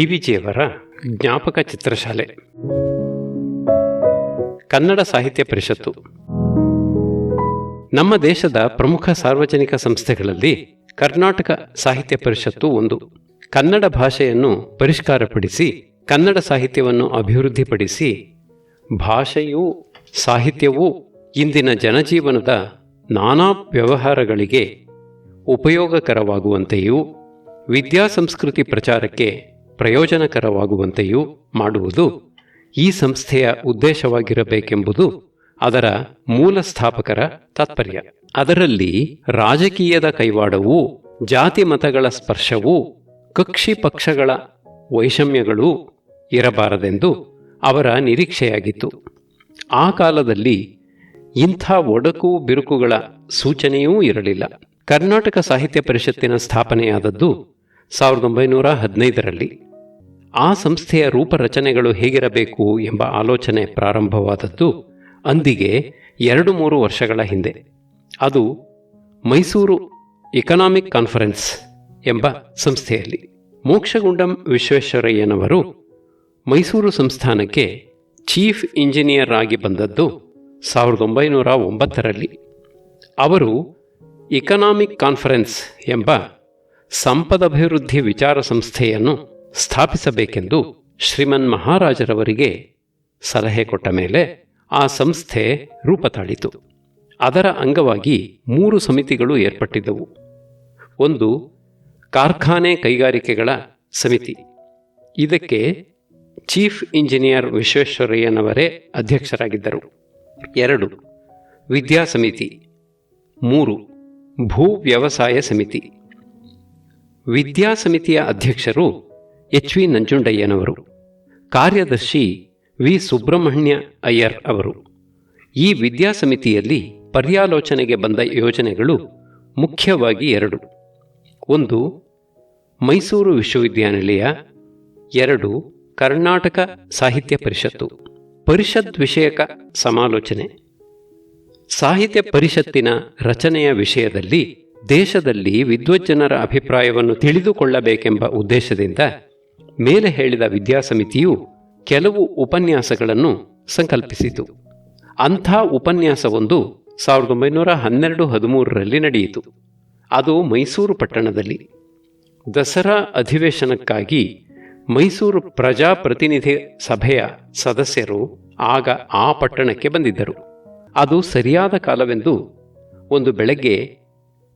DVಜಿಯವರ ಜ್ಞಾಪಕ ಚಿತ್ರಶಾಲೆ. ಕನ್ನಡ ಸಾಹಿತ್ಯ ಪರಿಷತ್ತು. ನಮ್ಮ ದೇಶದ ಪ್ರಮುಖ ಸಾರ್ವಜನಿಕ ಸಂಸ್ಥೆಗಳಲ್ಲಿ ಕರ್ನಾಟಕ ಸಾಹಿತ್ಯ ಪರಿಷತ್ತು ಒಂದು. ಕನ್ನಡ ಭಾಷೆಯನ್ನು ಪರಿಷ್ಕಾರಪಡಿಸಿ ಕನ್ನಡ ಸಾಹಿತ್ಯವನ್ನು ಅಭಿವೃದ್ಧಿಪಡಿಸಿ ಭಾಷೆಯೂ ಸಾಹಿತ್ಯವೂ ಇಂದಿನ ಜನಜೀವನದ ನಾನಾ ವ್ಯವಹಾರಗಳಿಗೆ ಉಪಯೋಗಕರವಾಗುವಂತೆಯೂ ವಿದ್ಯಾಸಂಸ್ಕೃತಿ ಪ್ರಚಾರಕ್ಕೆ ಪ್ರಯೋಜನಕರವಾಗುವಂತೆಯೂ ಮಾಡುವುದು ಈ ಸಂಸ್ಥೆಯ ಉದ್ದೇಶವಾಗಿರಬೇಕೆಂಬುದು ಅದರ ಮೂಲ ಸ್ಥಾಪಕರ ತಾತ್ಪರ್ಯ. ಅದರಲ್ಲಿ ರಾಜಕೀಯದ ಕೈವಾಡವೂ ಜಾತಿ ಮತಗಳ ಸ್ಪರ್ಶವೂ ಕಕ್ಷಿ ಪಕ್ಷಗಳ ವೈಷಮ್ಯಗಳೂ ಇರಬಾರದೆಂದು ಅವರ ನಿರೀಕ್ಷೆಯಾಗಿತ್ತು. ಆ ಕಾಲದಲ್ಲಿ ಇಂಥ ಒಡಕು ಬಿರುಕುಗಳ ಸೂಚನೆಯೂ ಇರಲಿಲ್ಲ. ಕರ್ನಾಟಕ ಸಾಹಿತ್ಯ ಪರಿಷತ್ತಿನ ಸ್ಥಾಪನೆಯಾದದ್ದು 1915ರಲ್ಲಿ. ಆ ಸಂಸ್ಥೆಯ ರೂಪರಚನೆಗಳು ಹೇಗಿರಬೇಕು ಎಂಬ ಆಲೋಚನೆ ಪ್ರಾರಂಭವಾದದ್ದು ಅಂದಿಗೆ 2-3 ವರ್ಷಗಳ ಹಿಂದೆ. ಅದು ಮೈಸೂರು ಎಕನಾಮಿಕ್ ಕಾನ್ಫರೆನ್ಸ್ ಎಂಬ ಸಂಸ್ಥೆಯಲ್ಲಿ. ಮೋಕ್ಷಗುಂಡಂ ವಿಶ್ವೇಶ್ವರಯ್ಯನವರು ಮೈಸೂರು ಸಂಸ್ಥಾನಕ್ಕೆ ಚೀಫ್ ಇಂಜಿನಿಯರ್ ಆಗಿ ಬಂದದ್ದು 1909ರಲ್ಲಿ. ಅವರು ಎಕನಾಮಿಕ್ ಕಾನ್ಫರೆನ್ಸ್ ಎಂಬ ಸಂಪದಭಿವೃದ್ಧಿ ವಿಚಾರ ಸಂಸ್ಥೆಯನ್ನು ಸ್ಥಾಪಿಸಬೇಕೆಂದು ಶ್ರೀಮನ್ ಮಹಾರಾಜರವರಿಗೆ ಸಲಹೆ ಕೊಟ್ಟ ಮೇಲೆ ಆ ಸಂಸ್ಥೆ ರೂಪ ತಾಳಿತು. ಅದರ ಅಂಗವಾಗಿ 3 ಸಮಿತಿಗಳು ಏರ್ಪಟ್ಟಿದ್ದವು. ಒಂದು ಕಾರ್ಖಾನೆ ಕೈಗಾರಿಕೆಗಳ ಸಮಿತಿ. ಇದಕ್ಕೆ ಚೀಫ್ ಇಂಜಿನಿಯರ್ ವಿಶ್ವೇಶ್ವರಯ್ಯನವರೇ ಅಧ್ಯಕ್ಷರಾಗಿದ್ದರು. 2 ವಿದ್ಯಾ ಸಮಿತಿ. 3 ಭೂ ವ್ಯವಸಾಯ ಸಮಿತಿ. ವಿದ್ಯಾ ಸಮಿತಿಯ ಅಧ್ಯಕ್ಷರು HV ನಂಜುಂಡಯ್ಯನವರು, ಕಾರ್ಯದರ್ಶಿ V ಸುಬ್ರಹ್ಮಣ್ಯ ಅಯ್ಯರ್ ಅವರು. ಈ ವಿದ್ಯಾ ಸಮಿತಿಯಲ್ಲಿ ಪರ್ಯಾಲೋಚನೆಗೆ ಬಂದ ಯೋಜನೆಗಳು ಮುಖ್ಯವಾಗಿ 2. 1 ಮೈಸೂರು ವಿಶ್ವವಿದ್ಯಾನಿಲಯ, 2 ಕರ್ನಾಟಕ ಸಾಹಿತ್ಯ ಪರಿಷತ್ತು. ಪರಿಷತ್ ವಿಷಯಕ ಸಮಾಲೋಚನೆ. ಸಾಹಿತ್ಯ ಪರಿಷತ್ತಿನ ರಚನೆಯ ವಿಷಯದಲ್ಲಿ ದೇಶದಲ್ಲಿ ವಿದ್ವಜ್ಜನರ ಅಭಿಪ್ರಾಯವನ್ನು ತಿಳಿದುಕೊಳ್ಳಬೇಕೆಂಬ ಉದ್ದೇಶದಿಂದ ಮೇಲೆ ಹೇಳಿದ ವಿದ್ಯಾಸಮಿತಿಯು ಕೆಲವು ಉಪನ್ಯಾಸಗಳನ್ನು ಸಂಕಲ್ಪಿಸಿತು. ಅಂಥ ಉಪನ್ಯಾಸವೊಂದು 1912-13ರಲ್ಲಿ ನಡೆಯಿತು. ಅದು ಮೈಸೂರು ಪಟ್ಟಣದಲ್ಲಿ. ದಸರಾ ಅಧಿವೇಶನಕ್ಕಾಗಿ ಮೈಸೂರು ಪ್ರಜಾಪ್ರತಿನಿಧಿ ಸಭೆಯ ಸದಸ್ಯರು ಆಗ ಆ ಪಟ್ಟಣಕ್ಕೆ ಬಂದಿದ್ದರು. ಅದು ಸರಿಯಾದ ಕಾಲವೆಂದು ಒಂದು ಬೆಳಗ್ಗೆ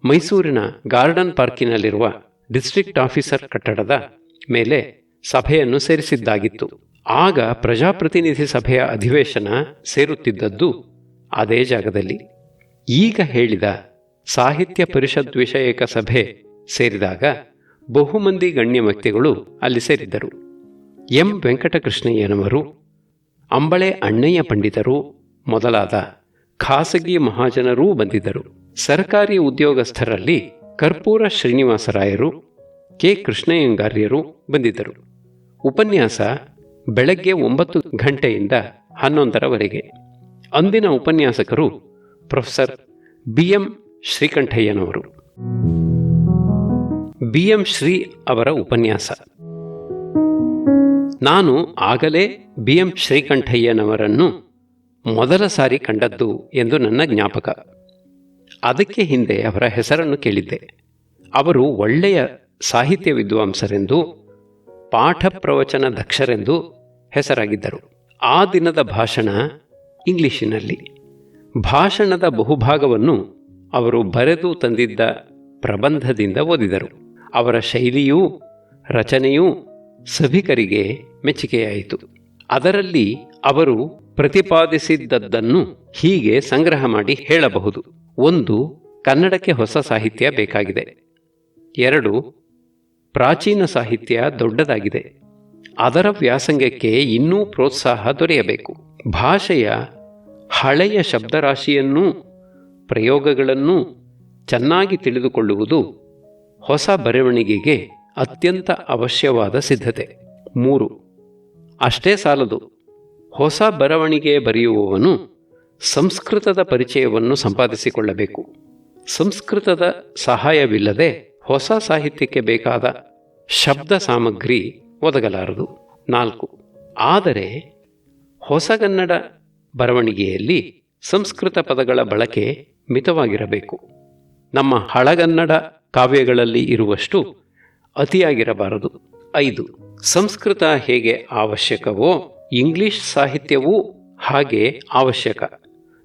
ಮೈಸೂರಿನ ಗಾರ್ಡನ್ ಪಾರ್ಕಿನಲ್ಲಿರುವ ಡಿಸ್ಟ್ರಿಕ್ಟ್ ಆಫೀಸರ್ ಕಟ್ಟಡದ ಮೇಲೆ ಸಭೆಯನ್ನು ಸೇರಿಸಿದ್ದಾಗಿತ್ತು. ಆಗ ಪ್ರಜಾಪ್ರತಿನಿಧಿ ಸಭೆಯ ಅಧಿವೇಶನ ಸೇರುತ್ತಿದ್ದದ್ದು ಅದೇ ಜಾಗದಲ್ಲಿ. ಈಗ ಹೇಳಿದ ಸಾಹಿತ್ಯ ಪರಿಷತ್ ವಿಷಯಕ ಸಭೆ ಸೇರಿದಾಗ ಬಹುಮಂದಿ ಗಣ್ಯ ವ್ಯಕ್ತಿಗಳು ಅಲ್ಲಿ ಸೇರಿದ್ದರು. ಎಂ ವೆಂಕಟಕೃಷ್ಣಯ್ಯನವರು, ಅಂಬಳೆ ಅಣ್ಣಯ್ಯ ಪಂಡಿತರು ಮೊದಲಾದ ಖಾಸಗಿ ಮಹಾಜನರೂ ಬಂದಿದ್ದರು. ಸರ್ಕಾರಿ ಉದ್ಯೋಗಸ್ಥರಲ್ಲಿ ಕರ್ಪೂರ ಶ್ರೀನಿವಾಸರಾಯರು, ಕೆ ಕೃಷ್ಣಯ್ಯಂಗಾರ್ಯರು ಬಂದಿದ್ದರು. ಉಪನ್ಯಾಸ ಬೆಳಗ್ಗೆ 9 ಗಂಟೆಯಿಂದ 11ರವರೆಗೆ. ಅಂದಿನ ಉಪನ್ಯಾಸಕರು ಪ್ರೊಫೆಸರ್ BM ಶ್ರೀಕಂಠಯ್ಯನವರು. BM ಶ್ರೀ ಅವರ ಉಪನ್ಯಾಸ. ನಾನು ಆಗಲೇ BM ಶ್ರೀಕಂಠಯ್ಯನವರನ್ನು ಮೊದಲ ಸಾರಿ ಕಂಡದ್ದು ಎಂದು ನನ್ನ ಜ್ಞಾಪಕ. ಅದಕ್ಕೆ ಹಿಂದೆ ಅವರ ಹೆಸರನ್ನು ಕೇಳಿದ್ದೆ. ಅವರು ಒಳ್ಳೆಯ ಸಾಹಿತ್ಯ ವಿದ್ವಾಂಸರೆಂದು, ಪಾಠ ಪ್ರವಚನ ದಕ್ಷರೆಂದು ಹೆಸರಾಗಿದ್ದರು. ಆ ದಿನದ ಭಾಷಣ ಇಂಗ್ಲಿಷಿನಲ್ಲಿ. ಭಾಷಣದ ಬಹುಭಾಗವನ್ನು ಅವರು ಬರೆದು ತಂದಿದ್ದ ಪ್ರಬಂಧದಿಂದ ಓದಿದರು. ಅವರ ಶೈಲಿಯೂ ರಚನೆಯೂ ಸಭಿಕರಿಗೆ ಮೆಚ್ಚುಗೆಯಾಯಿತು. ಅದರಲ್ಲಿ ಅವರು ಪ್ರತಿಪಾದಿಸಿದ್ದನ್ನು ಹೀಗೆ ಸಂಗ್ರಹ ಮಾಡಿ ಹೇಳಬಹುದು. 1 ಕನ್ನಡಕ್ಕೆ ಹೊಸ ಸಾಹಿತ್ಯ ಬೇಕಾಗಿದೆ. 2 ಪ್ರಾಚೀನ ಸಾಹಿತ್ಯ ದೊಡ್ಡದಾಗಿದೆ, ಅದರ ವ್ಯಾಸಂಗಕ್ಕೆ ಇನ್ನೂ ಪ್ರೋತ್ಸಾಹ ದೊರೆಯಬೇಕು. ಭಾಷೆಯ ಹಳೆಯ ಶಬ್ದರಾಶಿಯನ್ನೂ ಪ್ರಯೋಗಗಳನ್ನೂ ಚೆನ್ನಾಗಿ ತಿಳಿದುಕೊಳ್ಳುವುದು ಹೊಸ ಬರವಣಿಗೆಗೆ ಅತ್ಯಂತ ಅವಶ್ಯವಾದ ಸಿದ್ಧತೆ. 3 ಅಷ್ಟೇ ಸಾಲದು, ಹೊಸ ಬರವಣಿಗೆ ಬರೆಯುವವನು ಸಂಸ್ಕೃತದ ಪರಿಚಯವನ್ನು ಸಂಪಾದಿಸಿಕೊಳ್ಳಬೇಕು. ಸಂಸ್ಕೃತದ ಸಹಾಯವಿಲ್ಲದೆ ಹೊಸ ಸಾಹಿತ್ಯಕ್ಕೆ ಬೇಕಾದ ಶಬ್ದ ಸಾಮಗ್ರಿ ಒದಗಲಾರದು. 4. ಆದರೆ ಹೊಸಗನ್ನಡ ಬರವಣಿಗೆಯಲ್ಲಿ ಸಂಸ್ಕೃತ ಪದಗಳ ಬಳಕೆ ಮಿತವಾಗಿರಬೇಕು. ನಮ್ಮ ಹಳಗನ್ನಡ ಕಾವ್ಯಗಳಲ್ಲಿ ಇರುವಷ್ಟು ಅತಿಯಾಗಿರಬಾರದು. 5. ಸಂಸ್ಕೃತ ಹೇಗೆ ಅವಶ್ಯಕವೋ ಇಂಗ್ಲಿಷ್ ಸಾಹಿತ್ಯವೂ ಹಾಗೆ ಅವಶ್ಯಕ.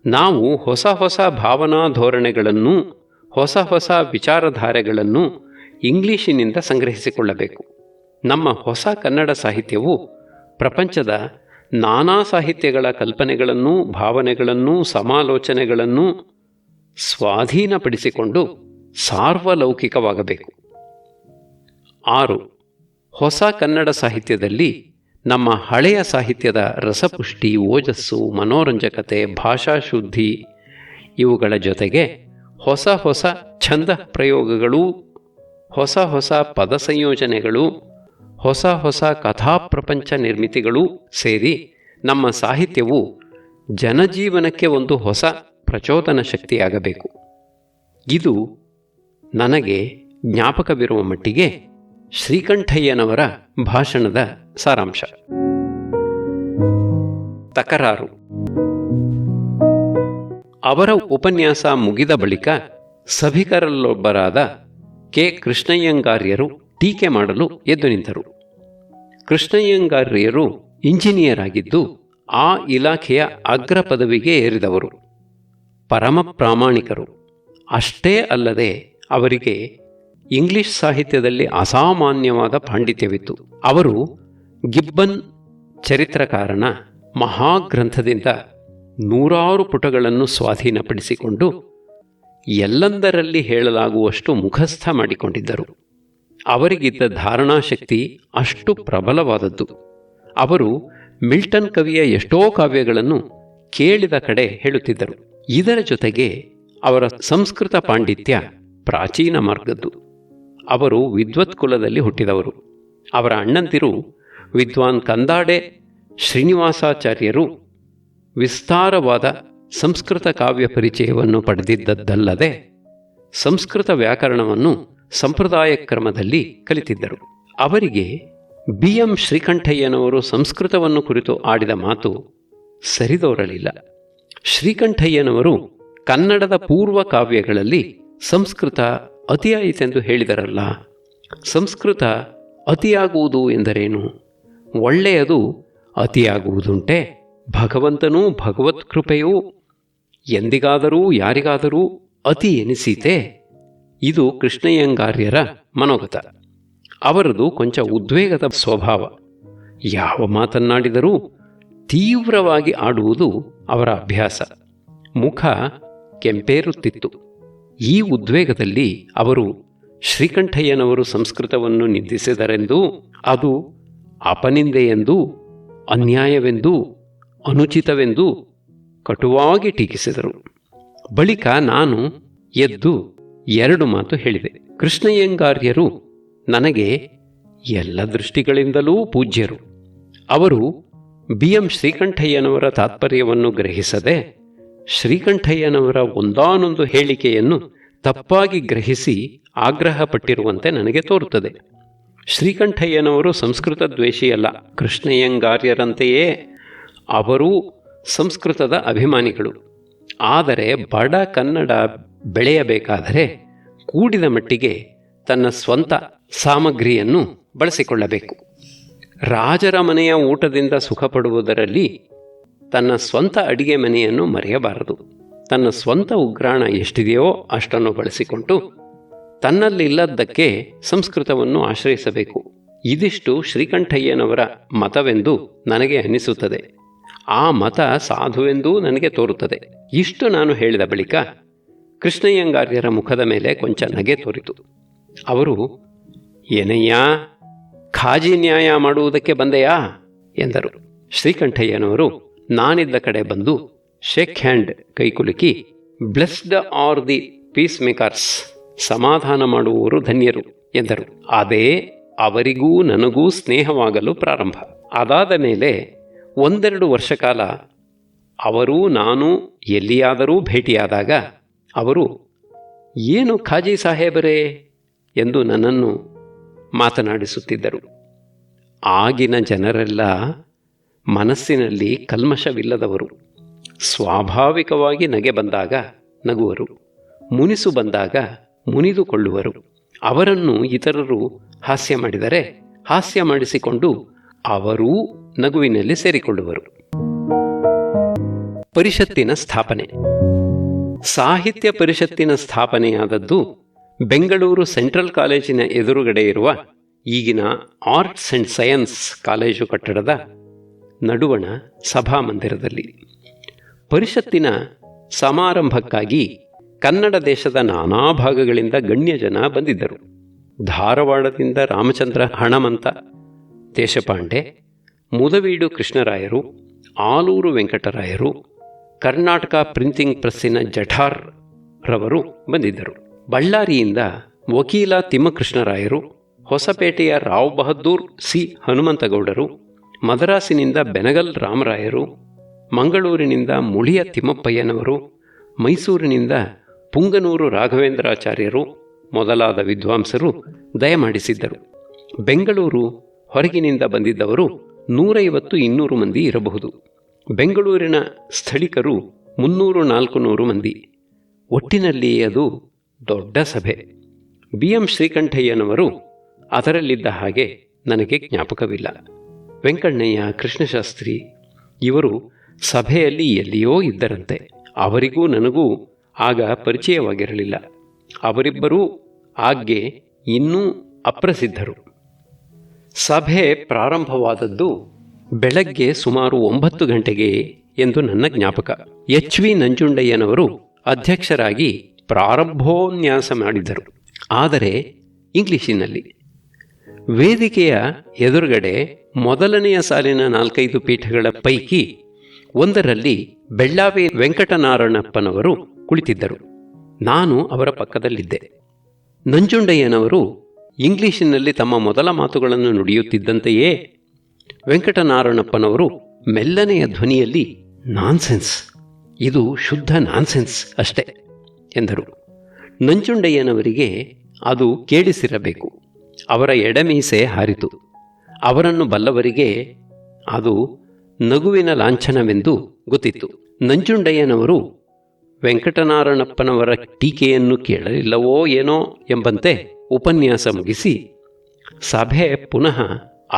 ನಾವು ಹೊಸ ಹೊಸ ಭಾವನಾ ಧೋರಣೆಗಳನ್ನು, ಹೊಸ ಹೊಸ ವಿಚಾರಧಾರೆಗಳನ್ನು ಇಂಗ್ಲಿಶಿನಿಂದ ಸಂಗ್ರಹಿಸಿಕೊಳ್ಳಬೇಕು. ನಮ್ಮ ಹೊಸ ಕನ್ನಡ ಸಾಹಿತ್ಯವು ಪ್ರಪಂಚದ ನಾನಾ ಸಾಹಿತ್ಯಗಳ ಕಲ್ಪನೆಗಳನ್ನು, ಭಾವನೆಗಳನ್ನು, ಸಮಾಲೋಚನೆಗಳನ್ನು ಸ್ವಾಧೀನಪಡಿಸಿಕೊಂಡು ಸಾರ್ವಲೌಕಿಕವಾಗಬೇಕು. 6. ಹೊಸ ಕನ್ನಡ ಸಾಹಿತ್ಯದಲ್ಲಿ ನಮ್ಮ ಹಳೆಯ ಸಾಹಿತ್ಯದ ರಸಪುಷ್ಟಿ, ಓಜಸ್ಸು, ಮನೋರಂಜಕತೆ, ಭಾಷಾಶುದ್ಧಿ ಇವುಗಳ ಜೊತೆಗೆ ಹೊಸ ಹೊಸ ಛಂದ ಪ್ರಯೋಗಗಳು, ಹೊಸ ಹೊಸ ಪದ ಸಂಯೋಜನೆಗಳು, ಹೊಸ ಹೊಸ ಕಥಾಪ್ರಪಂಚ ನಿರ್ಮಿತಿಗಳು ಸೇರಿ ನಮ್ಮ ಸಾಹಿತ್ಯವು ಜನಜೀವನಕ್ಕೆ ಒಂದು ಹೊಸ ಪ್ರಚೋದನ ಶಕ್ತಿಯಾಗಬೇಕು. ಇದು ನನಗೆ ಜ್ಞಾಪಕವಿರುವ ಮಟ್ಟಿಗೆ ಶ್ರೀಕಂಠಯ್ಯನವರ ಭಾಷಣದ ಸಾರಾಂಶ. ತಕರಾರು. ಅವರ ಉಪನ್ಯಾಸ ಮುಗಿದ ಬಳಿಕ ಸಭಿಕರಲ್ಲೊಬ್ಬರಾದ ಕೆ. ಕೃಷ್ಣಯ್ಯಂಗಾರ್ಯರು ಟೀಕೆ ಮಾಡಲು ಎದ್ದು ನಿಂತರು. ಕೃಷ್ಣಯ್ಯಂಗಾರ್ಯರು ಇಂಜಿನಿಯರ್ ಆಗಿದ್ದು ಆ ಇಲಾಖೆಯ ಅಗ್ರ ಪದವಿಗೆ ಏರಿದವರು, ಪರಮ ಪ್ರಾಮಾಣಿಕರು. ಅಷ್ಟೇ ಅಲ್ಲದೆ ಅವರಿಗೆ ಇಂಗ್ಲಿಷ್ ಸಾಹಿತ್ಯದಲ್ಲಿ ಅಸಾಮಾನ್ಯವಾದ ಪಾಂಡಿತ್ಯವಿತ್ತು. ಅವರು ಗಿಬ್ಬನ್ ಚರಿತ್ರಕಾರನ ಮಹಾಗ್ರಂಥದಿಂದ 100 ಪುಟಗಳನ್ನು ಸ್ವಾಧೀನಪಡಿಸಿಕೊಂಡು ಎಲ್ಲಂದರಲ್ಲಿ ಹೇಳಲಾಗುವಷ್ಟು ಮುಖಸ್ಥ ಮಾಡಿಕೊಂಡಿದ್ದರು. ಅವರಿಗಿದ್ದ ಧಾರಣಾಶಕ್ತಿ ಅಷ್ಟು ಪ್ರಬಲವಾದದ್ದು. ಅವರು ಮಿಲ್ಟನ್ ಕವಿಯ ಎಷ್ಟೋ ಕಾವ್ಯಗಳನ್ನು ಕೇಳಿದ ಕಡೆ ಹೇಳುತ್ತಿದ್ದರು. ಇದರ ಜೊತೆಗೆ ಅವರ ಸಂಸ್ಕೃತ ಪಾಂಡಿತ್ಯ ಪ್ರಾಚೀನ ಮಾರ್ಗದ್ದು. ಅವರು ವಿದ್ವತ್ ಕುಲದಲ್ಲಿ ಹುಟ್ಟಿದವರು. ಅವರ ಅಣ್ಣಂದಿರು ವಿದ್ವಾನ್ ಕಂದಾಡೆ ಶ್ರೀನಿವಾಸಾಚಾರ್ಯರು ವಿಸ್ತಾರವಾದ ಸಂಸ್ಕೃತ ಕಾವ್ಯ ಪರಿಚಯವನ್ನು ಪಡೆದಿದ್ದದ್ದಲ್ಲದೆ ಸಂಸ್ಕೃತ ವ್ಯಾಕರಣವನ್ನು ಸಂಪ್ರದಾಯ ಕ್ರಮದಲ್ಲಿ ಕಲಿತಿದ್ದರು. ಅವರಿಗೆ ಬಿ. ಎಂ. ಶ್ರೀಕಂಠಯ್ಯನವರು ಸಂಸ್ಕೃತವನ್ನು ಕುರಿತು ಆಡಿದ ಮಾತು ಸರಿದೋರಲಿಲ್ಲ. ಶ್ರೀಕಂಠಯ್ಯನವರು ಕನ್ನಡದ ಪೂರ್ವ ಕಾವ್ಯಗಳಲ್ಲಿ ಸಂಸ್ಕೃತ ಅತಿಯಾಯಿತೆಂದು ಹೇಳಿದರಲ್ಲ. ಸಂಸ್ಕೃತ ಅತಿಯಾಗುವುದು ಎಂದರೇನು? ಒಳ್ಳೆಯದು ಅತಿಯಾಗುವುದುಂಟೆ? ಭಗವಂತನೂ ಭಗವತ್ಕೃಪೆಯೂ ಎಂದಿಗಾದರೂ ಯಾರಿಗಾದರೂ ಅತಿ ಎನಿಸೀತೆ? ಇದು ಕೃಷ್ಣಯ್ಯಂಗಾರ್ಯರ ಮನೋಗತ. ಅವರದು ಕೊಂಚ ಉದ್ವೇಗದ ಸ್ವಭಾವ. ಯಾವ ಮಾತನ್ನಾಡಿದರೂ ತೀವ್ರವಾಗಿ ಆಡುವುದು ಅವರ ಅಭ್ಯಾಸ. ಮುಖ ಕೆಂಪೇರುತ್ತಿತ್ತು. ಈ ಉದ್ವೇಗದಲ್ಲಿ ಅವರು ಶ್ರೀಕಂಠಯ್ಯನವರು ಸಂಸ್ಕೃತವನ್ನು ನಿಂದಿಸಿದರೆಂದೂ ಅದು ಅಪನಿಂದೆಯೆಂದೂ ಅನ್ಯಾಯವೆಂದೂ ಅನುಚಿತವೆಂದೂ ಕಟುವಾಗಿ ಟೀಕಿಸಿದರು. ಬಳಿಕ ನಾನು ಎದ್ದು 2 ಮಾತು ಹೇಳಿದೆ. ಕೃಷ್ಣಯ್ಯಂಗಾರ್ಯರು ನನಗೆ ಎಲ್ಲ ದೃಷ್ಟಿಗಳಿಂದಲೂ ಪೂಜ್ಯರು. ಅವರು ಬಿ. ಎಂ. ಶ್ರೀಕಂಠಯ್ಯನವರ ತಾತ್ಪರ್ಯವನ್ನು ಗ್ರಹಿಸದೆ ಶ್ರೀಕಂಠಯ್ಯನವರ ಒಂದಾನೊಂದು ಹೇಳಿಕೆಯನ್ನು ತಪ್ಪಾಗಿ ಗ್ರಹಿಸಿ ಆಗ್ರಹಪಟ್ಟಿರುವಂತೆ ನನಗೆ ತೋರುತ್ತದೆ. ಶ್ರೀಕಂಠಯ್ಯನವರು ಸಂಸ್ಕೃತ ದ್ವೇಷಿಯಲ್ಲ. ಕೃಷ್ಣಯ್ಯಂಗಾರ್ಯರಂತೆಯೇ ಅವರೂ ಸಂಸ್ಕೃತದ ಅಭಿಮಾನಿಗಳು. ಆದರೆ ಬಡ ಕನ್ನಡ ಬೆಳೆಯಬೇಕಾದರೆ ಕೂಡಿದ ಮಟ್ಟಿಗೆ ತನ್ನ ಸ್ವಂತ ಸಾಮಗ್ರಿಯನ್ನು ಬಳಸಿಕೊಳ್ಳಬೇಕು. ರಾಜರ ಮನೆಯ ಊಟದಿಂದ ಸುಖಪಡುವುದರಲ್ಲಿ ತನ್ನ ಸ್ವಂತ ಅಡಿಗೆ ಮನೆಯನ್ನು ಮರೆಯಬಾರದು. ತನ್ನ ಸ್ವಂತ ಉಗ್ರಾಣ ಎಷ್ಟಿದೆಯೋ ಅಷ್ಟನ್ನು ಬಳಸಿಕೊಂಡು ತನ್ನಲ್ಲಿಲ್ಲದ್ದಕ್ಕೆ ಸಂಸ್ಕೃತವನ್ನು ಆಶ್ರಯಿಸಬೇಕು. ಇದಿಷ್ಟು ಶ್ರೀಕಂಠಯ್ಯನವರ ಮತವೆಂದು ನನಗೆ ಅನಿಸುತ್ತದೆ. ಆ ಮತ ಸಾಧುವೆಂದೂ ನನಗೆ ತೋರುತ್ತದೆ. ಇಷ್ಟು ನಾನು ಹೇಳಿದ ಬಳಿಕ ಕೃಷ್ಣಯ್ಯಂಗಾರ್ಯರ ಮುಖದ ಮೇಲೆ ಕೊಂಚ ನಗೆ ತೋರಿತು. ಅವರು, ಏನಯ್ಯ, ಖಾಜಿ ನ್ಯಾಯ ಮಾಡುವುದಕ್ಕೆ ಬಂದೆಯಾ ಎಂದರು. ಶ್ರೀಕಂಠಯ್ಯನವರು ನಾನಿದ್ದ ಕಡೆ ಬಂದು ಶೇಕ್ ಹ್ಯಾಂಡ್ ಕೈಕುಲುಕಿ, blessed are the peacemakers, ಸಮಾಧಾನ ಮಾಡುವವರು ಧನ್ಯರು ಎಂದರು. ಅದೇ ಅವರಿಗೂ ನನಗೂ ಸ್ನೇಹವಾಗಲು ಪ್ರಾರಂಭ. ಅದಾದ ಮೇಲೆ 1-2 ವರ್ಷ ಕಾಲ ಅವರೂ ನಾನು ಎಲ್ಲಿಯಾದರೂ ಭೇಟಿಯಾದಾಗ ಅವರು, ಏನು ಖಾಜಿ ಸಾಹೇಬರೇ ಎಂದು ನನ್ನನ್ನು ಮಾತನಾಡಿಸುತ್ತಿದ್ದರು. ಆಗಿನ ಜನರೆಲ್ಲ ಮನಸ್ಸಿನಲ್ಲಿ ಕಲ್ಮಶವಿಲ್ಲದವರು. ಸ್ವಾಭಾವಿಕವಾಗಿ ನಗೆ ಬಂದಾಗ ನಗುವರು, ಮುನಿಸು ಬಂದಾಗ ಮುನಿದುಕೊಳ್ಳುವರು. ಅವರನ್ನು ಇತರರು ಹಾಸ್ಯ ಮಾಡಿದರೆ ಹಾಸ್ಯ ಮಾಡಿಸಿಕೊಂಡು ಅವರೂ ನಗುವಿನಲ್ಲಿ ಸೇರಿಕೊಳ್ಳುವರು. ಪರಿಷತ್ತಿನ ಸ್ಥಾಪನೆ. ಸಾಹಿತ್ಯ ಪರಿಷತ್ತಿನ ಸ್ಥಾಪನೆಯಾದದ್ದು ಬೆಂಗಳೂರು ಸೆಂಟ್ರಲ್ ಕಾಲೇಜಿನ ಎದುರುಗಡೆ ಇರುವ ಈಗಿನ ಆರ್ಟ್ಸ್ ಆ್ಯಂಡ್ ಸೈನ್ಸ್ ಕಾಲೇಜು ಕಟ್ಟಡದ ನಡುವಣ ಸಭಾಮಂದಿರದಲ್ಲಿ. ಪರಿಷತ್ತಿನ ಸಮಾರಂಭಕ್ಕಾಗಿ ಕನ್ನಡ ದೇಶದ ನಾನಾ ಭಾಗಗಳಿಂದ ಗಣ್ಯ ಜನ ಬಂದಿದ್ದರು. ಧಾರವಾಡದಿಂದ ರಾಮಚಂದ್ರ ಹಣಮಂತ ದೇಶಪಾಂಡೆ, ಮುದವೀಡು ಕೃಷ್ಣರಾಯರು, ಆಲೂರು ವೆಂಕಟರಾಯರು, ಕರ್ನಾಟಕ ಪ್ರಿಂಟಿಂಗ್ ಪ್ರೆಸ್ಸಿನ ಜಠಾರ್ ರವರು ಬಂದಿದ್ದರು. ಬಳ್ಳಾರಿಯಿಂದ ವಕೀಲ ತಿಮ್ಮಕೃಷ್ಣರಾಯರು, ಹೊಸಪೇಟೆಯ ರಾವ್ ಬಹದ್ದೂರ್ ಸಿ ಹನುಮಂತಗೌಡರು, ಮದರಾಸಿನಿಂದ ಬೆನಗಲ್ ರಾಮರಾಯರು, ಮಂಗಳೂರಿನಿಂದ ಮುಳಿಯ ತಿಮ್ಮಪ್ಪಯ್ಯನವರು, ಮೈಸೂರಿನಿಂದ ಪುಂಗನೂರು ರಾಘವೇಂದ್ರಾಚಾರ್ಯರು ಮೊದಲಾದ ವಿದ್ವಾಂಸರು ದಯಮಾಡಿಸಿದ್ದರು. ಬೆಂಗಳೂರು ಹೊರಗಿನಿಂದ ಬಂದಿದ್ದವರು 150-200 ಮಂದಿ ಇರಬಹುದು. ಬೆಂಗಳೂರಿನ ಸ್ಥಳೀಕರು 300-400 ಮಂದಿ. ಒಟ್ಟಿನಲ್ಲಿ ಅದು ದೊಡ್ಡ ಸಭೆ. BM ಶ್ರೀಕಂಠಯ್ಯನವರು ಅದರಲ್ಲಿದ್ದ ಹಾಗೆ ನನಗೆ ಜ್ಞಾಪಕವಿಲ್ಲ. ವೆಂಕಣ್ಣಯ್ಯ, ಕೃಷ್ಣಶಾಸ್ತ್ರಿ ಇವರು ಸಭೆಯಲ್ಲಿ ಎಲ್ಲಿಯೋ ಇದ್ದರಂತೆ. ಅವರಿಗೂ ನನಗೂ ಆಗ ಪರಿಚಯವಾಗಿರಲಿಲ್ಲ. ಅವರಿಬ್ಬರೂ ಆಗ್ಗೆ ಇನ್ನೂ ಅಪ್ರಸಿದ್ಧರು. ಸಭೆ ಪ್ರಾರಂಭವಾದದ್ದು ಬೆಳಗ್ಗೆ ಸುಮಾರು 9 ಗಂಟೆಗೆ ಎಂದು ನನ್ನ ಜ್ಞಾಪಕ. HV ನಂಜುಂಡಯ್ಯನವರು ಅಧ್ಯಕ್ಷರಾಗಿ ಪ್ರಾರಂಭೋನ್ಯಾಸ ಮಾಡಿದರು, ಆದರೆ ಇಂಗ್ಲಿಷಿನಲ್ಲಿ. ವೇದಿಕೆಯ ಎದುರುಗಡೆ ಮೊದಲನೆಯ ಸಾಲಿನ 4-5 ಪೀಠಗಳ ಪೈಕಿ ಒಂದರಲ್ಲಿ ಬೆಳ್ಳಾವಿ ವೆಂಕಟನಾರಾಯಣಪ್ಪನವರು ಕುಳಿತಿದ್ದರು. ನಾನು ಅವರ ಪಕ್ಕದಲ್ಲಿದ್ದೆ. ನಂಜುಂಡಯ್ಯನವರು ಇಂಗ್ಲಿಷಿನಲ್ಲಿ ತಮ್ಮ ಮೊದಲ ಮಾತುಗಳನ್ನು ನುಡಿಯುತ್ತಿದ್ದಂತೆಯೇ ವೆಂಕಟನಾರಾಯಣಪ್ಪನವರು ಮೆಲ್ಲನೆಯ ಧ್ವನಿಯಲ್ಲಿ ನಾನ್ಸೆನ್ಸ್, ಇದು ಶುದ್ಧ ನಾನ್ಸೆನ್ಸ್ ಅಷ್ಟೆ ಎಂದರು. ನಂಜುಂಡಯ್ಯನವರಿಗೆ ಅದು ಕೇಳಿಸಿರಬೇಕು. ಅವರ ಎಡಮೀಸೆ ಹಾರಿತು. ಅವರನ್ನು ಬಲ್ಲವರಿಗೆ ಅದು ನಗುವಿನ ಲಾಂಛನವೆಂದು ಗೊತ್ತಿತ್ತು. ನಂಜುಂಡಯ್ಯನವರು ವೆಂಕಟನಾರಾಯಣಪ್ಪನವರ ಟೀಕೆಯನ್ನು ಕೇಳಲಿಲ್ಲವೋ ಏನೋ ಎಂಬಂತೆ ಉಪನ್ಯಾಸ ಮುಗಿಸಿ ಸಭೆ ಪುನಃ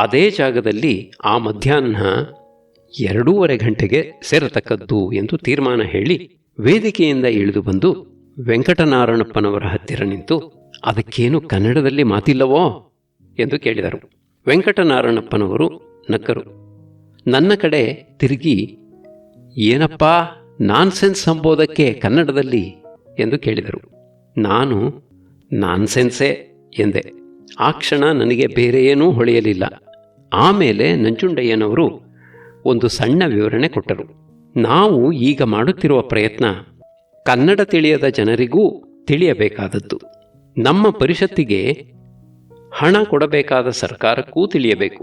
ಅದೇ ಜಾಗದಲ್ಲಿ ಆ ಮಧ್ಯಾಹ್ನ 2:30 ಗಂಟೆಗೆ ಸೇರತಕ್ಕದ್ದು ಎಂದು ತೀರ್ಮಾನ ಹೇಳಿ ವೇದಿಕೆಯಿಂದ ಇಳಿದು ಬಂದು ವೆಂಕಟನಾರಾಯಣಪ್ಪನವರ ಹತ್ತಿರ ನಿಂತು, ಅದಕ್ಕೇನು ಕನ್ನಡದಲ್ಲಿ ಮಾತಿಲ್ಲವೋ ಎಂದು ಕೇಳಿದರು. ವೆಂಕಟನಾರಾಯಣಪ್ಪನವರು ನಕ್ಕರು. ನನ್ನ ಕಡೆ ತಿರುಗಿ, ಏನಪ್ಪ ನಾನ್ಸೆನ್ಸ್ ಎಂಬುದಕ್ಕೆ ಕನ್ನಡದಲ್ಲಿ ಎಂದು ಕೇಳಿದರು. ನಾನು ನಾನ್ಸೆನ್ಸೇ ಎಂದೆ. ಆ ಕ್ಷಣ ನನಗೆ ಬೇರೆ ಏನೂ ಹೊಳೆಯಲಿಲ್ಲ. ಆಮೇಲೆ ನಂಜುಂಡಯ್ಯನವರು ಒಂದು ಸಣ್ಣ ವಿವರಣೆ ಕೊಟ್ಟರು. ನಾವು ಈಗ ಮಾಡುತ್ತಿರುವ ಪ್ರಯತ್ನ ಕನ್ನಡ ತಿಳಿಯದ ಜನರಿಗೂ ತಿಳಿಯಬೇಕಾದದ್ದು. ನಮ್ಮ ಪರಿಷತ್ತಿಗೆ ಹಣ ಕೊಡಬೇಕಾದ ಸರ್ಕಾರಕ್ಕೂ ತಿಳಿಯಬೇಕು.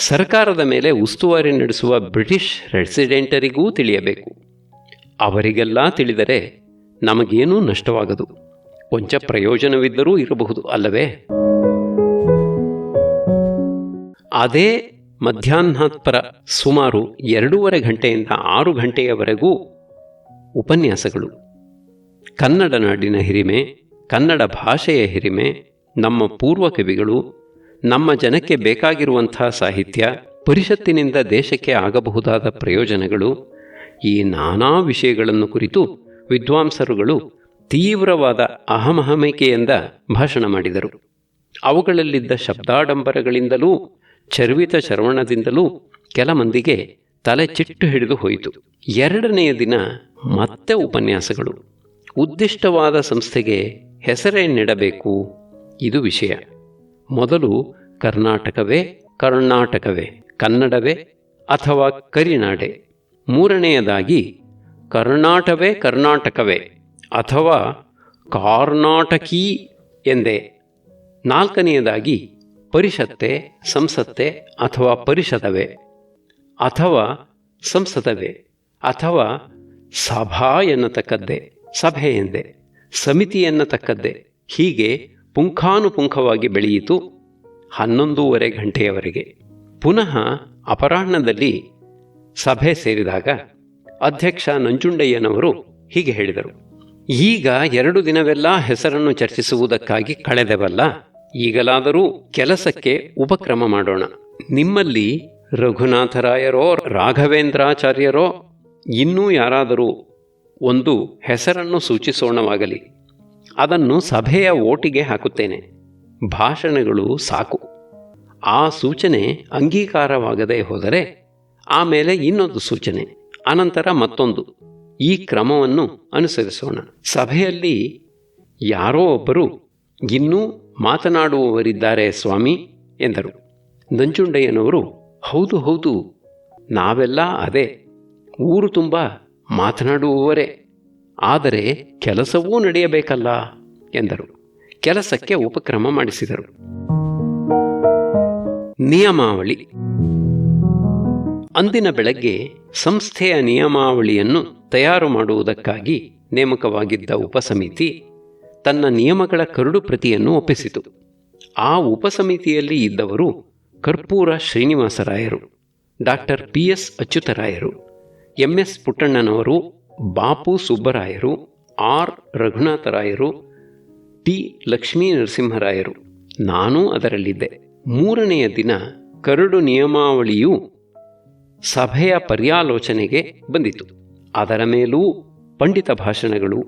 ಸರ್ಕಾರದ ಮೇಲೆ ಉಸ್ತುವಾರಿ ನಡೆಸುವ ಬ್ರಿಟಿಷ್ ರೆಸಿಡೆಂಟರಿಗೂ ತಿಳಿಯಬೇಕು. ಅವರಿಗೆಲ್ಲ ತಿಳಿದರೆ ನಮಗೇನೂ ನಷ್ಟವಾಗದು, ಕೊಂಚ ಪ್ರಯೋಜನವಿದ್ದರೂ ಇರಬಹುದು ಅಲ್ಲವೇ? ಅದೇ ಮಧ್ಯಾಹ್ನೋತ್ತರ ಸುಮಾರು 2:30 ಗಂಟೆಯಿಂದ 6 ಗಂಟೆಯವರೆಗೂ ಉಪನ್ಯಾಸಗಳು. ಕನ್ನಡ ನಾಡಿನ ಹಿರಿಮೆ, ಕನ್ನಡ ಭಾಷೆಯ ಹಿರಿಮೆ, ನಮ್ಮ ಪೂರ್ವ ಕವಿಗಳು, ನಮ್ಮ ಜನಕ್ಕೆ ಬೇಕಾಗಿರುವಂಥ ಸಾಹಿತ್ಯ, ಪರಿಷತ್ತಿನಿಂದ ದೇಶಕ್ಕೆ ಆಗಬಹುದಾದ ಪ್ರಯೋಜನಗಳು, ಈ ನಾನಾ ವಿಷಯಗಳನ್ನು ಕುರಿತು ವಿದ್ವಾಂಸರುಗಳು ತೀವ್ರವಾದ ಅಹಮಹಮಿಕೆಯಿಂದ ಭಾಷಣ ಮಾಡಿದರು. ಅವುಗಳಲ್ಲಿದ್ದ ಶಬ್ದಾಡಂಬರಗಳಿಂದಲೂ ಚರ್ವಿತ ಚರ್ವಣದಿಂದಲೂ ಕೆಲ ಮಂದಿಗೆ ತಲೆ ಚಿಟ್ಟು ಹಿಡಿದು ಹೋಯಿತು. 2ನೆಯ ದಿನ ಮತ್ತೆ ಉಪನ್ಯಾಸಗಳು. ಉದ್ದಿಷ್ಟವಾದ ಸಂಸ್ಥೆಗೆ ಹೆಸರೇನಿಡಬೇಕು, ಇದು ವಿಷಯ. ಮೊದಲು ಕರ್ನಾಟಕವೇ ಕನ್ನಡವೇ ಅಥವಾ ಕರಿನಾಡೆ. 3ನೆಯದಾಗಿ ಕರ್ನಾಟಕವೇ ಅಥವಾ ಕಾರ್ನಾಟಕೀ ಎಂದೇ. 4ನೆಯದಾಗಿ ಪರಿಷತ್ತೆ, ಸಂಸತ್ತೆ ಅಥವಾ ಪರಿಷದವೇ ಅಥವಾ ಸಂಸದವೇ ಅಥವಾ ಸಭಾ ಎನ್ನತಕ್ಕದ್ದೇ, ಸಭೆ ಎಂದೇ, ಸಮಿತಿ ಎನ್ನತಕ್ಕದ್ದೇ. ಹೀಗೆ ಪುಂಖಾನುಪುಂಖವಾಗಿ ಬೆಳೆಯಿತು 11:30 ಗಂಟೆಯವರೆಗೆ. ಪುನಃ ಅಪರಾಹ್ನದಲ್ಲಿ ಸಭೆ ಸೇರಿದಾಗ ಅಧ್ಯಕ್ಷ ನಂಜುಂಡಯ್ಯನವರು ಹೀಗೆ ಹೇಳಿದರು. ಈಗ 2 ದಿನವೆಲ್ಲ ಹೆಸರನ್ನು ಚರ್ಚಿಸುವುದಕ್ಕಾಗಿ ಕಳೆದೆವಲ್ಲ, ಈಗಲಾದರೂ ಕೆಲಸಕ್ಕೆ ಉಪಕ್ರಮ ಮಾಡೋಣ. ನಿಮ್ಮಲ್ಲಿ ರಘುನಾಥರಾಯರೋ ರಾಘವೇಂದ್ರಾಚಾರ್ಯರೋ ಇನ್ನೂ ಯಾರಾದರೂ ಒಂದು ಹೆಸರನ್ನು ಸೂಚಿಸೋಣವಾಗಲಿ, ಅದನ್ನು ಸಭೆಯ ಓಟಿಗೆ ಹಾಕುತ್ತೇನೆ. ಭಾಷಣಗಳು ಸಾಕು. ಆ ಸೂಚನೆ ಅಂಗೀಕಾರವಾಗದೇ ಹೋದರೆ ಆಮೇಲೆ ಇನ್ನೊಂದು ಸೂಚನೆ, ಅನಂತರ ಮತ್ತೊಂದು. ಈ ಕ್ರಮವನ್ನು ಅನುಸರಿಸೋಣ. ಸಭೆಯಲ್ಲಿ ಯಾರೋ ಒಬ್ಬರು ಇನ್ನೂ ಮಾತನಾಡುವವರಿದ್ದಾರೆ ಸ್ವಾಮಿ ಎಂದರು. ನಂಜುಂಡಯ್ಯನವರು, ಹೌದು ಹೌದು, ನಾವೆಲ್ಲ ಅದೇ, ಊರು ತುಂಬ ಮಾತನಾಡುವವರೇ, ಆದರೆ ಕೆಲಸವೂ ನಡೆಯಬೇಕಲ್ಲ ಎಂದರು. ಕೆಲಸಕ್ಕೆ ಉಪಕ್ರಮ ಮಾಡಿಸಿದರು. ನಿಯಮಾವಳಿ. ಅಂದಿನ ಬೆಳಗ್ಗೆ ಸಂಸ್ಥೆಯ ನಿಯಮಾವಳಿಯನ್ನು ತಯಾರು ಮಾಡುವುದಕ್ಕಾಗಿ ನೇಮಕವಾಗಿದ್ದ ಉಪಸಮಿತಿ ತನ್ನ ನಿಯಮಗಳ ಕರಡು ಪ್ರತಿಯನ್ನು ಒಪ್ಪಿಸಿತು. ಆ ಉಪಸಮಿತಿಯಲ್ಲಿ ಇದ್ದವರು ಕರ್ಪೂರ ಶ್ರೀನಿವಾಸರಾಯರು, ಡಾಕ್ಟರ್ PS ಅಚ್ಯುತರಾಯರು, MS ಪುಟ್ಟಣ್ಣನವರು, ಬಾಪು ಸುಬ್ಬರಾಯರು, R ರಘುನಾಥರಾಯರು, T ಲಕ್ಷ್ಮೀ ನರಸಿಂಹರಾಯರು. ನಾನೂ ಅದರಲ್ಲಿದ್ದೆ. 3ನೆಯ ದಿನ ಕರಡು ನಿಯಮಾವಳಿಯು ಸಭೆಯ ಪರ್ಯಾಲೋಚನೆಗೆ ಬಂದಿತು. ಅದರ ಮೇಲೂ ಪಂಡಿತ ಭಾಷಣಗಳು,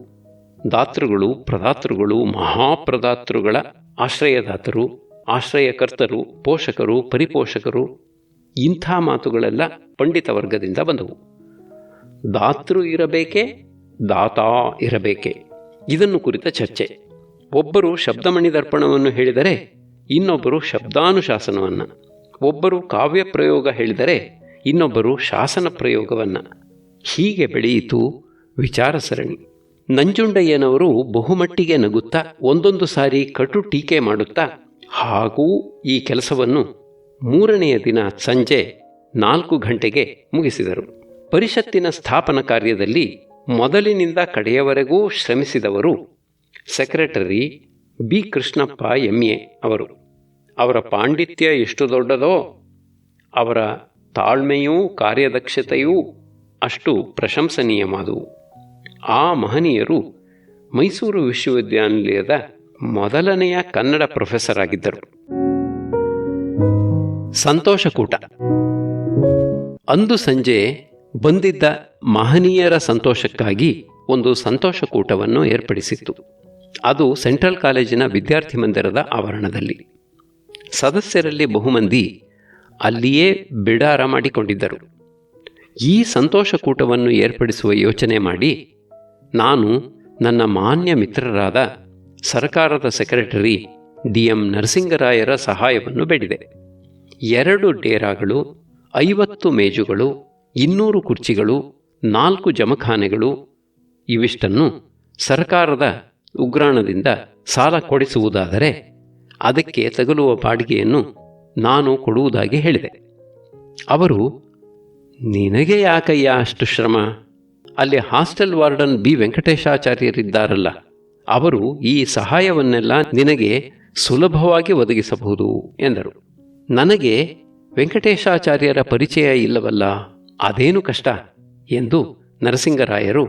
ದಾತೃಗಳು, ಪ್ರದಾತೃಗಳು, ಮಹಾಪ್ರದಾತೃಗಳ ಆಶ್ರಯದಾತರು, ಆಶ್ರಯಕರ್ತರು, ಪೋಷಕರು, ಪರಿಪೋಷಕರು, ಇಂಥ ಮಾತುಗಳೆಲ್ಲ ಪಂಡಿತ ವರ್ಗದಿಂದ ಬಂದವು. ದಾತೃ ಇರಬೇಕೇ, ದಾತಾ ಇರಬೇಕೇ, ಇದನ್ನು ಕುರಿತ ಚರ್ಚೆ. ಒಬ್ಬರು ಶಬ್ದಮಣಿ ದರ್ಪಣವನ್ನು ಹೇಳಿದರೆ ಇನ್ನೊಬ್ಬರು ಶಬ್ದಾನುಶಾಸನವನ್ನು, ಒಬ್ಬರು ಕಾವ್ಯ ಪ್ರಯೋಗ ಹೇಳಿದರೆ ಇನ್ನೊಬ್ಬರು ಶಾಸನ ಪ್ರಯೋಗವನ್ನು. ಹೀಗೆ ಬೆಳೆಯಿತು ವಿಚಾರ ಸರಣಿ. ನಂಜುಂಡಯ್ಯನವರು ಬಹುಮಟ್ಟಿಗೆ ನಗುತ್ತಾ ಒಂದೊಂದು ಸಾರಿ ಕಟು ಟೀಕೆ ಮಾಡುತ್ತಾ ಹಾಗೂ ಈ ಕೆಲಸವನ್ನು 3ನೆಯ ದಿನ ಸಂಜೆ 4 ಗಂಟೆಗೆ ಮುಗಿಸಿದರು. ಪರಿಷತ್ತಿನ ಸ್ಥಾಪನಾ ಕಾರ್ಯದಲ್ಲಿ ಮೊದಲಿನಿಂದ ಕಡೆಯವರೆಗೂ ಶ್ರಮಿಸಿದವರು ಸೆಕ್ರೆಟರಿ B ಕೃಷ್ಣಪ್ಪ MA ಅವರು. ಅವರ ಪಾಂಡಿತ್ಯ ಎಷ್ಟು ದೊಡ್ಡದೋ ಅವರ ತಾಳ್ಮೆಯೂ ಕಾರ್ಯದಕ್ಷತೆಯೂ ಅಷ್ಟು ಪ್ರಶಂಸನೀಯವಾದವು. ಆ ಮಹನೀಯರು ಮೈಸೂರು ವಿಶ್ವವಿದ್ಯಾನಿಲಯದ ಮೊದಲನೆಯ ಕನ್ನಡ ಪ್ರೊಫೆಸರ್ ಆಗಿದ್ದರು. ಸಂತೋಷಕೂಟ. ಅಂದು ಸಂಜೆ ಬಂದಿದ್ದ ಮಹನೀಯರ ಸಂತೋಷಕ್ಕಾಗಿ ಒಂದು ಸಂತೋಷಕೂಟವನ್ನು ಏರ್ಪಡಿಸಿತ್ತು. ಅದು ಸೆಂಟ್ರಲ್ ಕಾಲೇಜಿನ ವಿದ್ಯಾರ್ಥಿ ಮಂದಿರದ ಆವರಣದಲ್ಲಿ. ಸದಸ್ಯರಲ್ಲಿ ಬಹುಮಂದಿ ಅಲ್ಲಿಯೇ ಬಿಡಾರ ಮಾಡಿಕೊಂಡಿದ್ದರು. ಈ ಸಂತೋಷಕೂಟವನ್ನು ಏರ್ಪಡಿಸುವ ಯೋಚನೆ ಮಾಡಿ ನಾನು ನನ್ನ ಮಾನ್ಯ ಮಿತ್ರರಾದ ಸರ್ಕಾರದ ಸೆಕ್ರೆಟರಿ DM ನರಸಿಂಗರಾಯರ ಸಹಾಯವನ್ನು ಬೇಡಿದೆ. 2 ಡೇರಾಗಳು, 50 ಮೇಜುಗಳು, 200 ಕುರ್ಚಿಗಳು, 4 ಜಮಖಾನೆಗಳು, ಇವಿಷ್ಟನ್ನು ಸರ್ಕಾರದ ಉಗ್ರಾಣದಿಂದ ಸಾಲ ಕೊಡಿಸುವುದಾದರೆ ಅದಕ್ಕೆ ತಗುಲುವ ಬಾಡಿಗೆಯನ್ನು ನಾನು ಕೊಡುವುದಾಗಿ ಹೇಳಿದೆ. ಅವರು, ನಿನಗೆ ಯಾಕಯ್ಯ ಅಷ್ಟು ಶ್ರಮ, ಅಲ್ಲಿ ಹಾಸ್ಟೆಲ್ ವಾರ್ಡನ್ B ವೆಂಕಟೇಶಾಚಾರ್ಯರಿದ್ದಾರಲ್ಲ, ಅವರು ಈ ಸಹಾಯವನ್ನೆಲ್ಲ ನಿನಗೆ ಸುಲಭವಾಗಿ ಒದಗಿಸಬಹುದು ಎಂದರು. ನನಗೆ ವೆಂಕಟೇಶಾಚಾರ್ಯರ ಪರಿಚಯ ಇಲ್ಲವಲ್ಲ, ಅದೇನು ಕಷ್ಟ ಎಂದು ನರಸಿಂಗರಾಯರು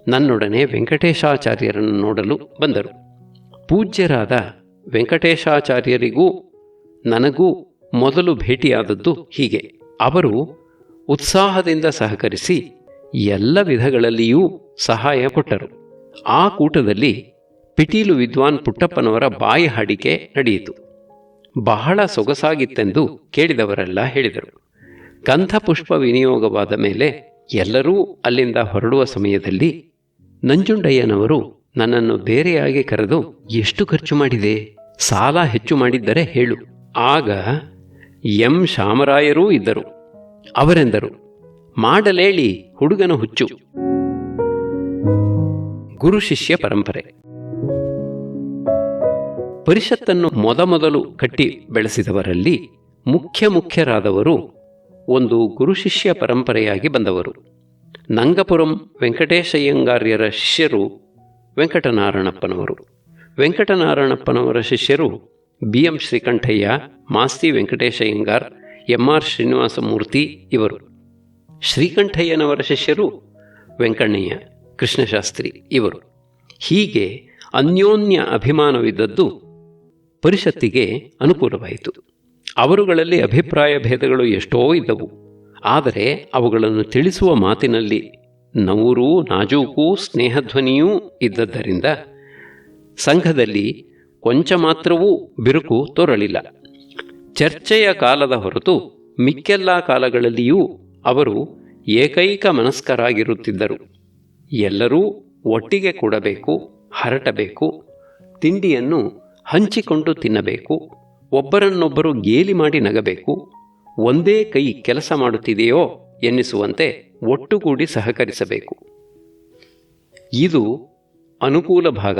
ನನ್ನೊಡನೆ ವೆಂಕಟೇಶಾಚಾರ್ಯರನ್ನು ನೋಡಲು ಬಂದರು. ಪೂಜ್ಯರಾದ ವೆಂಕಟೇಶಾಚಾರ್ಯರಿಗೂ ನನಗೂ ಮೊದಲು ಭೇಟಿಯಾದದ್ದು ಹೀಗೆ. ಅವರು ಉತ್ಸಾಹದಿಂದ ಸಹಕರಿಸಿ ಎಲ್ಲ ವಿಧಗಳಲ್ಲಿಯೂ ಸಹಾಯ ಕೊಟ್ಟರು. ಆ ಕೂಟದಲ್ಲಿ ಪಿಟೀಲು ವಿದ್ವಾನ್ ಪುಟ್ಟಪ್ಪನವರ ಬಾಯಿ ಹಾಡಿಕೆ ನಡೆಯಿತು. ಬಹಳ ಸೊಗಸಾಗಿತ್ತೆಂದು ಕೇಳಿದವರೆಲ್ಲ ಹೇಳಿದರು. ಗಂಧಪುಷ್ಪ ವಿನಿಯೋಗವಾದ ಮೇಲೆ ಎಲ್ಲರೂ ಅಲ್ಲಿಂದ ಹೊರಡುವ ಸಮಯದಲ್ಲಿ ನಂಜುಂಡಯ್ಯನವರು ನನ್ನನ್ನು ಬೇರೆಯಾಗಿ ಕರೆದು, ಎಷ್ಟು ಖರ್ಚು ಮಾಡಿದೆ, ಸಾಲ ಹೆಚ್ಚು ಮಾಡಿದ್ದರೆ ಹೇಳು. ಆಗ M ಶಾಮರಾಯರೂ ಇದ್ದರು. ಅವರೆಂದರು, ಮಾಡಲೇಳಿ ಹುಡುಗನ ಹುಚ್ಚು. ಗುರು ಶಿಷ್ಯ ಪರಂಪರೆ. ಪರಿಷತ್ತನ್ನು ಮೊದಮೊದಲು ಕಟ್ಟಿ ಬೆಳೆಸಿದವರಲ್ಲಿ ಮುಖ್ಯರಾದವರು ಒಂದು ಗುರು ಶಿಷ್ಯ ಪರಂಪರೆಯಾಗಿ ಬಂದವರು. ನಂಗಪುರಂ ವೆಂಕಟೇಶಯ್ಯಂಗಾರ್ಯರ ಶಿಷ್ಯರು ವೆಂಕಟನಾರಾಯಣಪ್ಪನವರು. ವೆಂಕಟನಾರಾಯಣಪ್ಪನವರ ಶಿಷ್ಯರು BM ಶ್ರೀಕಂಠಯ್ಯ, ಮಾಸ್ತಿ ವೆಂಕಟೇಶಯ್ಯಂಗಾರ್, ಎಂ.ಆರ್. ಶ್ರೀನಿವಾಸಮೂರ್ತಿ ಇವರು. ಶ್ರೀಕಂಠಯ್ಯನವರ ಶಿಷ್ಯರು ವೆಂಕಣ್ಣಯ್ಯ, ಕೃಷ್ಣಶಾಸ್ತ್ರಿ ಇವರು. ಹೀಗೆ ಅನ್ಯೋನ್ಯ ಅಭಿಮಾನವಿದ್ದದ್ದು ಪರಿಷತ್ತಿಗೆ ಅನುಕೂಲವಾಯಿತು. ಅವರುಗಳಲ್ಲಿ ಅಭಿಪ್ರಾಯ ಭೇದಗಳು ಎಷ್ಟೋ ಇದ್ದವು. ಆದರೆ ಅವುಗಳನ್ನು ತಿಳಿಸುವ ಮಾತಿನಲ್ಲಿ ನವುರೂ ನಾಜೂಕು ಸ್ನೇಹಧ್ವನಿಯೂ ಇದ್ದದ್ದರಿಂದ ಸಂಘದಲ್ಲಿ ಕೊಂಚ ಮಾತ್ರವೂ ಬಿರುಕು ತೋರಲಿಲ್ಲ. ಚರ್ಚೆಯ ಕಾಲದ ಹೊರತು ಮಿಕ್ಕೆಲ್ಲ ಕಾಲಗಳಲ್ಲಿಯೂ ಅವರು ಏಕೈಕ ಮನಸ್ಕರಾಗಿರುತ್ತಿದ್ದರು. ಎಲ್ಲರೂ ಒಟ್ಟಿಗೆ ಕೂಡಬೇಕು, ಹರಟಬೇಕು, ತಿಂಡಿಯನ್ನು ಹಂಚಿಕೊಂಡು ತಿನ್ನಬೇಕು, ಒಬ್ಬರನ್ನೊಬ್ಬರು ಗೇಲಿ ಮಾಡಿ ನಗಬೇಕು, ಒಂದೇ ಕೈ ಕೆಲಸ ಮಾಡುತ್ತಿದೆಯೋ ಎನ್ನಿಸುವಂತೆ ಒಟ್ಟುಗೂಡಿ ಸಹಕರಿಸಬೇಕು. ಇದು ಅನುಕೂಲ ಭಾಗ.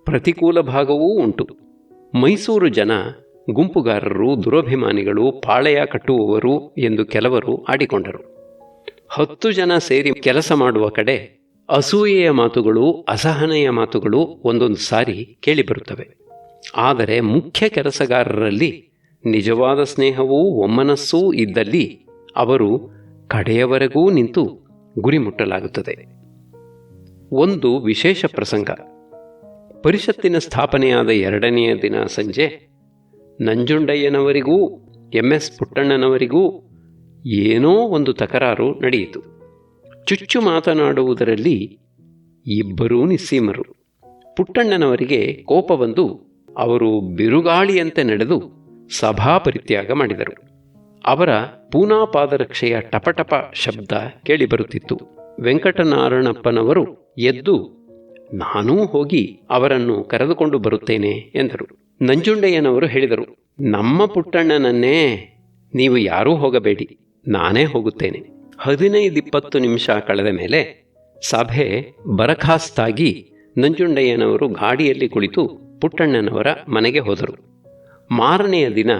ಪ್ರತಿಕೂಲ ಭಾಗವೂ ಉಂಟು. ಮೈಸೂರು ಜನ ಗುಂಪುಗಾರರು, ದುರಭಿಮಾನಿಗಳು, ಪಾಳೆಯ ಕಟ್ಟುವವರು ಎಂದು ಕೆಲವರು ಆಡಿಕೊಂಡರು. 10 ಜನ ಸೇರಿ ಕೆಲಸ ಮಾಡುವ ಕಡೆ ಅಸೂಯೆಯ ಮಾತುಗಳು, ಅಸಹನೆಯ ಮಾತುಗಳು ಒಂದೊಂದು ಸಾರಿ ಕೇಳಿಬರುತ್ತವೆ. ಆದರೆ ಮುಖ್ಯ ಕೆಲಸಗಾರರಲ್ಲಿ ನಿಜವಾದ ಸ್ನೇಹವೂ ಒಮ್ಮನಸ್ಸೂ ಇದ್ದಲ್ಲಿ ಅವರು ಕಡೆಯವರೆಗೂ ನಿಂತು ಗುರಿ ಮುಟ್ಟಲಾಗುತ್ತದೆ. ಒಂದು ವಿಶೇಷ ಪ್ರಸಂಗ. ಪರಿಷತ್ತಿನ ಸ್ಥಾಪನೆಯಾದ 2ನೆಯ ದಿನ ಸಂಜೆ ನಂಜುಂಡಯ್ಯನವರಿಗೂ ಎಂ.ಎಸ್. ಪುಟ್ಟಣ್ಣನವರಿಗೂ ಏನೋ ಒಂದು ತಕರಾರು ನಡೆಯಿತು. ಚುಚ್ಚು ಮಾತನಾಡುವುದರಲ್ಲಿ ಇಬ್ಬರೂ ನಿಸ್ಸೀಮರು. ಪುಟ್ಟಣ್ಣನವರಿಗೆ ಕೋಪ ಬಂದು ಅವರು ಬಿರುಗಾಳಿಯಂತೆ ನಡೆದು ಸಭಾಪರಿತ್ಯಾಗ ಮಾಡಿದರು. ಅವರ ಪೂನಾ ಪಾದರಕ್ಷೆಯ ಟಪಟಪ ಶಬ್ದ ಕೇಳಿಬರುತ್ತಿತ್ತು. ವೆಂಕಟನಾರಣಪ್ಪನವರು ಎದ್ದು ನಾನೂ ಹೋಗಿ ಅವರನ್ನು ಕರೆದುಕೊಂಡು ಬರುತ್ತೇನೆ ಎಂದರು. ನಂಜುಂಡಯ್ಯನವರು ಹೇಳಿದರು, ನಮ್ಮ ಪುಟ್ಟಣ್ಣನನ್ನೇ ನೀವು ಯಾರೂ ಹೋಗಬೇಡಿ, ನಾನೇ ಹೋಗುತ್ತೇನೆ. 15-20 ನಿಮಿಷ ಕಳೆದ ಮೇಲೆ ಸಭೆ ಬರಖಾಸ್ತಾಗಿ ನಂಜುಂಡಯ್ಯನವರು ಗಾಡಿಯಲ್ಲಿ ಕುಳಿತು ಪುಟ್ಟಣ್ಣನವರ ಮನೆಗೆ ಹೋದರು. ಮಾರನೆಯ ದಿನ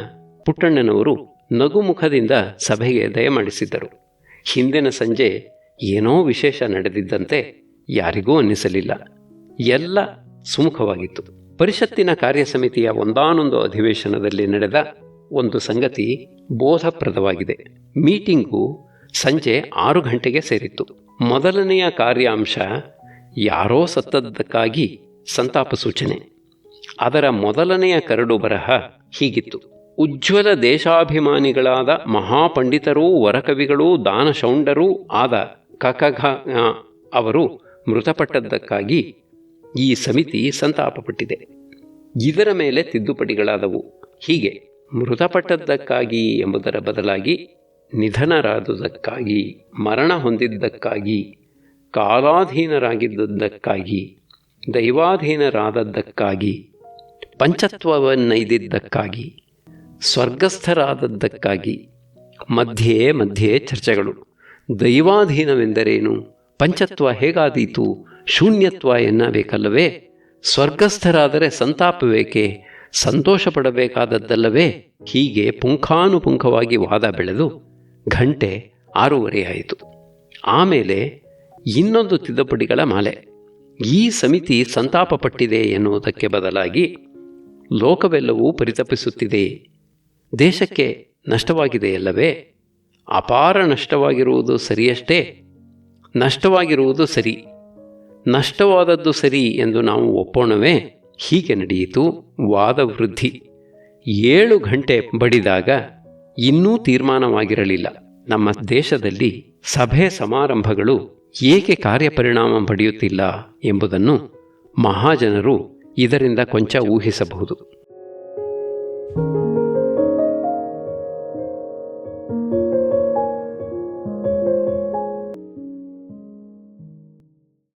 ಪುಟ್ಟಣ್ಣನವರು ನಗುಮುಖದಿಂದ ಸಭೆಗೆ ದಯಮಾಡಿಸಿದ್ದರು. ಹಿಂದಿನ ಸಂಜೆ ಏನೋ ವಿಶೇಷ ನಡೆದಿದ್ದಂತೆ ಯಾರಿಗೂ ಅನ್ನಿಸಲಿಲ್ಲ. ಎಲ್ಲ ಸುಮುಖವಾಗಿತ್ತು. ಪರಿಷತ್ತಿನ ಕಾರ್ಯಸಮಿತಿಯ ಒಂದಾನೊಂದು ಅಧಿವೇಶನದಲ್ಲಿ ನಡೆದ ಒಂದು ಸಂಗತಿ ಬೋಧಪ್ರದವಾಗಿದೆ. ಮೀಟಿಂಗು ಸಂಜೆ 6 ಗಂಟೆಗೆ ಸೇರಿತ್ತು. ಮೊದಲನೆಯ ಕಾರ್ಯಾಂಶ ಯಾರೋ ಸತ್ತದ್ದಕ್ಕಾಗಿ ಸಂತಾಪ ಸೂಚನೆ. ಅದರ ಮೊದಲನೆಯ ಕರಡು ಬರಹ ಹೀಗಿತ್ತು: ಉಜ್ವಲ ದೇಶಾಭಿಮಾನಿಗಳಾದ ಮಹಾಪಂಡಿತರೂ ವರಕವಿಗಳೂ ದಾನಶೌಂಡರೂ ಆದ ಕಕಘ ಅವರು ಮೃತಪಟ್ಟದ್ದಕ್ಕಾಗಿ ಈ ಸಮಿತಿ ಸಂತಾಪಪಟ್ಟಿದೆ. ಇದರ ಮೇಲೆ ತಿದ್ದುಪಡಿಗಳಾದವು. ಹೀಗೆ ಮೃತಪಟ್ಟದ್ದಕ್ಕಾಗಿ ಎಂಬುದರ ಬದಲಾಗಿ ನಿಧನರಾದುದಕ್ಕಾಗಿ, ಮರಣ ಹೊಂದಿದ್ದಕ್ಕಾಗಿ, ಕಾಲಾಧೀನರಾಗಿದ್ದದ್ದಕ್ಕಾಗಿ, ದೈವಾಧೀನರಾದದ್ದಕ್ಕಾಗಿ, ಪಂಚತ್ವವನ್ನೈದಿದ್ದಕ್ಕಾಗಿ, ಸ್ವರ್ಗಸ್ಥರಾದದ್ದಕ್ಕಾಗಿ. ಮಧ್ಯೆ ಮಧ್ಯೆ ಚರ್ಚೆಗಳು. ದೈವಾಧೀನವೆಂದರೇನು? ಪಂಚತ್ವ ಹೇಗಾದೀತು? ಶೂನ್ಯತ್ವ ಎನ್ನಬೇಕಲ್ಲವೇ? ಸ್ವರ್ಗಸ್ಥರಾದರೆ ಸಂತಾಪವೇಕೆ? ಸಂತೋಷ ಪಡಬೇಕಾದದ್ದಲ್ಲವೇ? ಹೀಗೆ ಪುಂಖಾನುಪುಂಖವಾಗಿ ವಾದ ಬೆಳೆದು ಗಂಟೆ 6:30 ಆಯಿತು. ಆಮೇಲೆ ಇನ್ನೊಂದು ತಿದ್ದುಪಡಿಗಳ ಮಾಲೆ. ಈ ಸಮಿತಿ ಸಂತಾಪಪಟ್ಟಿದೆ ಎನ್ನುವುದಕ್ಕೆ ಬದಲಾಗಿ ಲೋಕವೆಲ್ಲವೂ ಪರಿತಪಿಸುತ್ತಿದೆ, ದೇಶಕ್ಕೆ ನಷ್ಟವಾಗಿದೆಯಲ್ಲವೇ? ಅಪಾರ ನಷ್ಟವಾಗಿರುವುದು ಸರಿಯಷ್ಟೇ. ನಷ್ಟವಾಗಿರುವುದು ಸರಿ, ನಷ್ಟವಾದದ್ದು ಸರಿ ಎಂದು ನಾವು ಒಪ್ಪೋಣವೇ? ಹೀಗೆ ನಡೆಯಿತು ವಾದ ವೃದ್ಧಿ. 7 ಗಂಟೆ ಬಡಿದಾಗ ಇನ್ನೂ ತೀರ್ಮಾನವಾಗಿರಲಿಲ್ಲ. ನಮ್ಮ ದೇಶದಲ್ಲಿ ಸಭೆ ಸಮಾರಂಭಗಳು ಏಕೆ ಕಾರ್ಯಪರಿಣಾಮ ಪಡೆಯುತ್ತಿಲ್ಲ ಎಂಬುದನ್ನು ಮಹಾಜನರು ಇದರಿಂದ ಕೊಂಚ ಊಹಿಸಬಹುದು.